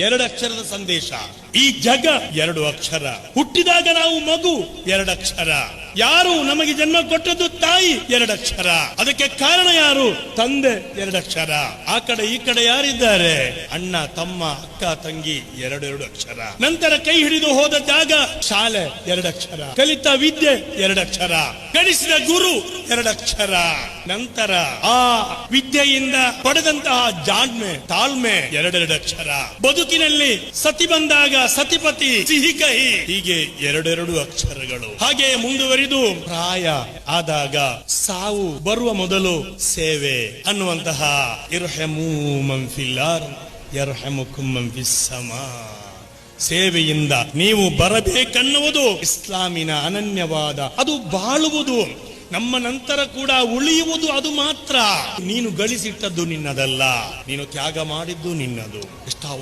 ಎರಡು ಅಕ್ಷರದ ಸಂದೇಶ. ಈ ಜಗ 2 ಅಕ್ಷರ. ಹುಟ್ಟಿದಾಗ ನಾವು ಮಗು 2 ಅಕ್ಷರ. ಯಾರು ನಮಗೆ ಜನ್ಮ ಕೊಟ್ಟದ್ದು? ತಾಯಿ 2 ಅಕ್ಷರ. ಅದಕ್ಕೆ ಕಾರಣ ಯಾರು? ತಂದೆ 2 ಅಕ್ಷರ. ಆ ಕಡೆ ಈ ಕಡೆ ಯಾರಿದ್ದಾರೆ? ಅಣ್ಣ, ತಮ್ಮ, ಅಕ್ಕ, ತಂಗಿ 2 ಅಕ್ಷರ. ನಂತರ ಕೈ ಹಿಡಿದು ಹೋದ ಜಾಗ ಶಾಲೆ 2 ಅಕ್ಷರ. ಕಲಿತ ವಿದ್ಯೆ 2 ಅಕ್ಷರ. ಗಳಿಸಿದ ಗುರು 2 ಅಕ್ಷರ. ನಂತರ ಆ ವಿದ್ಯೆಯಿಂದ ಪಡೆದಂತಹ ಜಾಣ್ಮೆ, ತಾಳ್ಮೆ 2 ಅಕ್ಷರ. ಬದುಕಿನಲ್ಲಿ ಸತಿ ಬಂದಾಗ ಸತಿಪತಿ, ಸಿಹಿ ಕಹಿ, ಹೀಗೆ 2 ಅಕ್ಷರಗಳು. ಹಾಗೆ ಮುಂದುವರಿದು ಪ್ರಾಯ ಆದಾಗ ಸಾವು ಬರುವ ಮೊದಲು ಸೇವೆ ಅನ್ನುವಂತಹ ಇರ್ಹಮೂ ಮನ್ ಫಿಲ್ ಅರ್ದ್ ಯರ್ಹಮುಕುಂ ಮನ್ ಫಿಸ್ ಸಮಾ. ಸೇವೆಯಿಂದ ನೀವು ಬರಬೇಕನ್ನುವುದು ಇಸ್ಲಾಮಿನ ಅನನ್ಯವಾದ, ಅದು ಬಾಳುವುದು, ನಮ್ಮ ನಂತರ ಕೂಡ ಉಳಿಯುವುದು ಅದು ಮಾತ್ರ. ನೀನು ಗಳಿಸಿಟ್ಟದ್ದು ನಿನ್ನದಲ್ಲ, ನೀನು ತ್ಯಾಗ ಮಾಡಿದ್ದು ನಿನ್ನದು. ಎಷ್ಟೋ